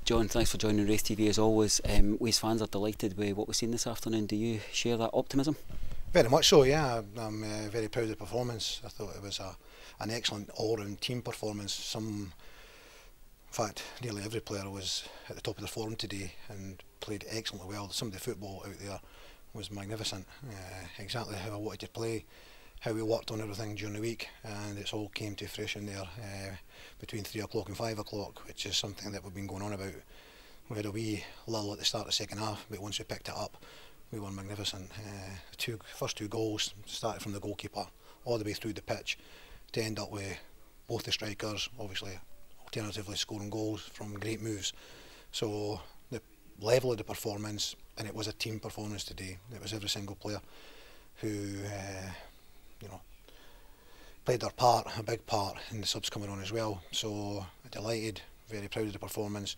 John, thanks for joining RaithTV as always. We as fans are delighted with what we've seen this afternoon. Do you share that optimism? Very much so, yeah. I'm very proud of the performance. I thought it was an excellent all-round team performance. In fact, nearly every player was at the top of their form today and played excellently well. Some of the football out there was magnificent. Exactly how I wanted to play, how we worked on everything during the week, and it's all came to fruition there between 3 o'clock and 5 o'clock, which is something that we've been going on about. We had a wee lull at the start of the second half, but once we picked it up, we were magnificent. The first two goals started from the goalkeeper all the way through the pitch to end up with both the strikers, obviously alternatively scoring goals from great moves. So the level of the performance, and it was a team performance today. It was every single player who played their part, a big part in the subs coming on as well. So delighted, very proud of the performance,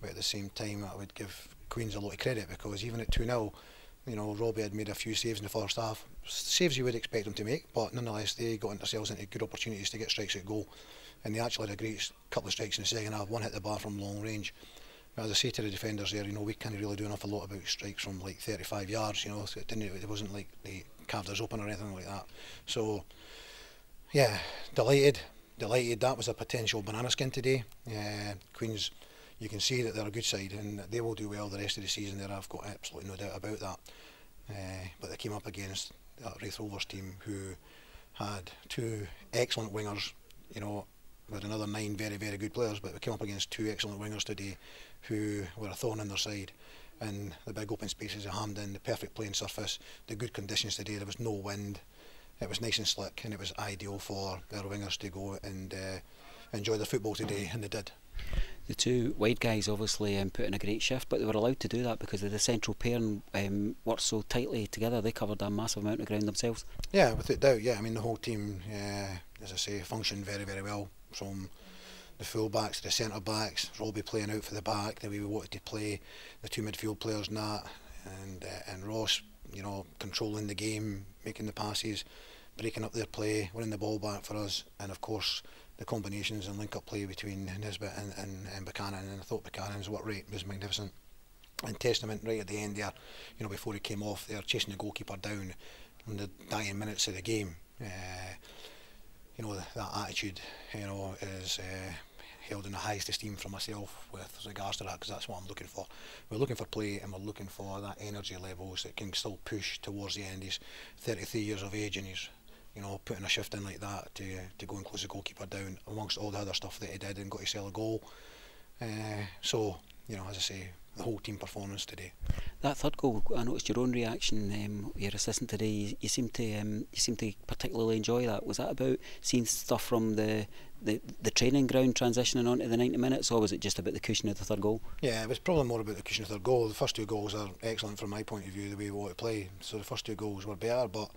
but at the same time I would give Queens a lot of credit, because even at 2-0, Robbie had made a few saves in the first half, saves you would expect them to make, but nonetheless they got themselves into good opportunities to get strikes at goal, and they actually had a great couple of strikes in the second half. One hit the bar from long range. As I say to the defenders there, we can't really do an awful lot about strikes from like 35 yards, so it wasn't like they carved us open or anything like that. So yeah, delighted. That was a potential banana skin today. Queens, you can see that they're a good side and they will do well the rest of the season there. I've got absolutely no doubt about that. But they came up against that Raith Rovers team who had two excellent wingers, with another 9 very, very good players, but we came up against 2 excellent wingers today who were a thorn in their side. And the big open spaces of Hampden, the perfect playing surface, the good conditions today, there was no wind, it was nice and slick, and it was ideal for their wingers to go and enjoy their football today, and they did. The two wide guys obviously put in a great shift, but they were allowed to do that because of the central pair worked so tightly together. They covered a massive amount of ground themselves. Yeah, without doubt, yeah. I mean, the whole team, as I say, functioned very, very well, from the full backs to the centre backs, Robbie playing out for the back the way we wanted to play, the 2 midfield players, Nat and Ross, controlling the game, making the passes, breaking up their play, winning the ball back for us, and of course the combinations and link-up play between Nisbet and Buchanan. And I thought Buchanan's work rate was magnificent. And Testament right at the end there, before he came off there, chasing the goalkeeper down in the dying minutes of the game. That attitude, is held in the highest esteem for myself with regards to that, because that's what I'm looking for. We're looking for play, and we're looking for that energy levels that can still push towards the end. He's 33 years of age, and he's putting a shift in like that to go and close the goalkeeper down, amongst all the other stuff that he did, and got to sell a goal. So, as I say, the whole team performance today. That third goal, I noticed your own reaction. Your assistant today, you seem to particularly enjoy that. Was that about seeing stuff from the training ground transitioning onto the 90 minutes, or was it just about the cushion of the third goal? Yeah, it was probably more about the cushion of the third goal. The first 2 goals are excellent from my point of view, the way we want to play. So the first 2 goals were better, but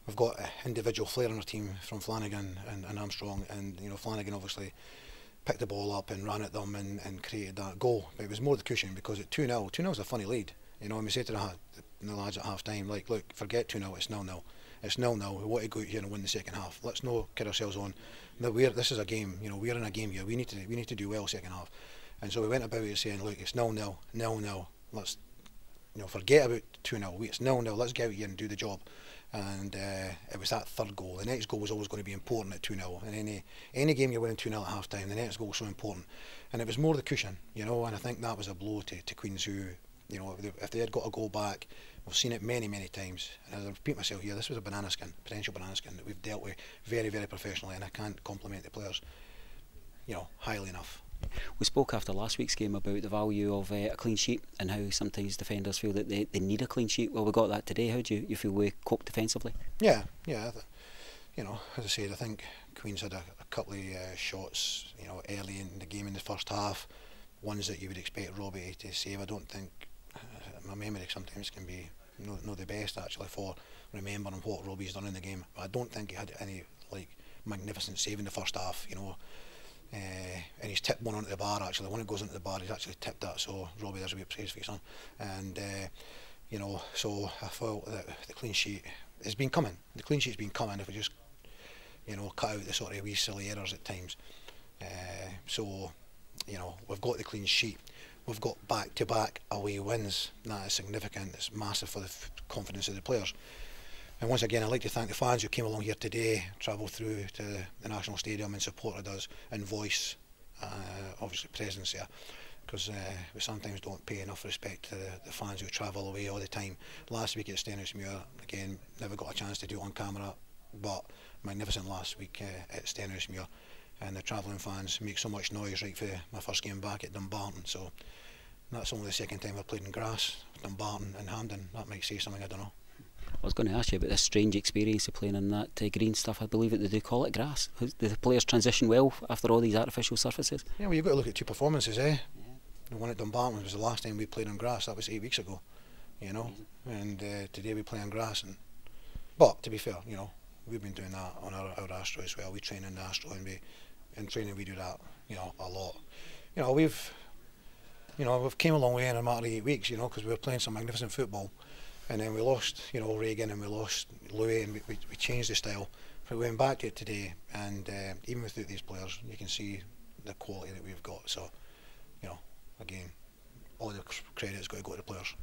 we've got individual flair in our team from Flanagan and Armstrong, and Flanagan obviously picked the ball up and ran at them and created that goal. But it was more the cushion, because at 2-0, 2-0 is a funny lead. And we say to the lads at half time, like, look, forget 2-0, it's 0-0. It's 0-0, we want to go out here and win the second half. Let's not kid ourselves on. No, this is a game, we're in a game here. We need to do well second half. And so we went about it saying, look, it's 0-0, 0-0. Let's forget about 2-0. It's 0-0, let's get out here and do the job. And it was that third goal. The next goal was always going to be important at 2-0. And any game you're winning 2-0 at half time, the next goal was so important. And it was more the cushion, and I think that was a blow to Queens, who, if they had got a goal back, we've seen it many, many times. And I repeat myself here, this was a potential banana skin that we've dealt with very, very professionally, and I can't compliment the players, highly enough. We spoke after last week's game about the value of a clean sheet, and how sometimes defenders feel that they need a clean sheet. Well, we got that today. How do you feel we coped defensively? Yeah. As I said, I think Queens had a couple of shots, early in the game in the first half, ones that you would expect Robbie to save. I don't think, my memory sometimes can be not the best actually for remembering what Robbie's done in the game. But I don't think he had any magnificent save in the first half, and he's tipped one onto the bar actually. When it goes into the bar, he's actually tipped that, so Robbie, there's a wee praise face on. And so I felt that the clean sheet has been coming. The clean sheet's been coming if we just cut out the sort of wee silly errors at times. So you know, we've got the clean sheet. We've got back-to-back away wins. That is significant. It's massive for the confidence of the players. And once again, I'd like to thank the fans who came along here today, travelled through to the National Stadium and supported us in voice, obviously presence here, because we sometimes don't pay enough respect to the fans who travel away all the time. Last week at Stenhousemuir, again, never got a chance to do it on camera, but magnificent last week at Stenhousemuir. And the travelling fans make so much noise right for my first game back at Dumbarton. So that's only the second time I've played in grass, Dumbarton and Hampden. That might say something, I don't know. I was going to ask you about this strange experience of playing in that green stuff. I believe that they do call it grass. Do the players transition well after all these artificial surfaces? Yeah, well, you've got to look at two performances, eh? Yeah. The one at Dumbarton was the last time we played on grass. That was 8 weeks ago, you know. And today we play on grass. But to be fair, you know, we've been doing that on our Astro as well. We train in the Astro, and in training we do that, you know, a lot. You know, we've came a long way in a matter of 8 weeks, you know, because we were playing some magnificent football, and then we lost, you know, Reagan, and we lost Louis, and we changed the style. But we went back to it today, and even without these players, you can see the quality that we've got. So, you know, again, all the credit's got to go to the players.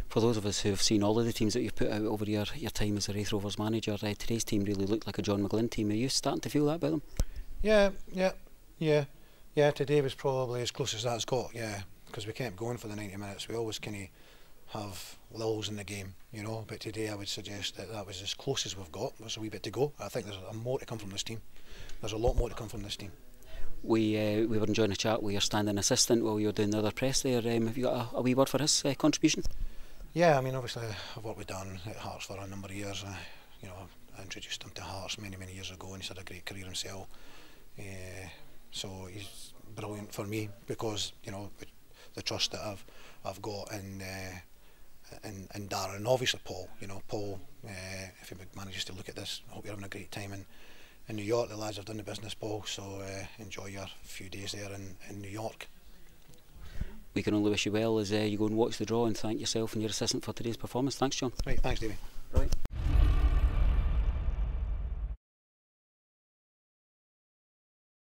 For those of us who have seen all of the teams that you've put out over your time as a Raith Rovers manager, today's team really looked like a John McGlynn team. Are you starting to feel that about them? Yeah. Today was probably as close as that's got. Yeah, because we kept going for the 90 minutes. We always kind of have lulls in the game, you know. But today I would suggest that was as close as we've got. There's a wee bit to go. I think there's more to come from this team. There's a lot more to come from this team. We were enjoying a chat with your standing assistant while you were doing the other press there. Have you got a wee word for his contribution? Yeah, I mean, obviously I've worked with Dan at Hearts for a number of years. You know, I introduced him to Hearts many years ago, and he's had a great career himself. So he's brilliant for me because, you know, the trust that I've got in Darren, and obviously Paul. You know, Paul, if he manages to look at this, I hope you're having a great time in New York. The lads have done the business, Paul, so enjoy your few days there in New York. We can only wish you well as you go and watch the draw, and thank yourself and your assistant for today's performance. Thanks, John. Right, thanks, Davey. Right.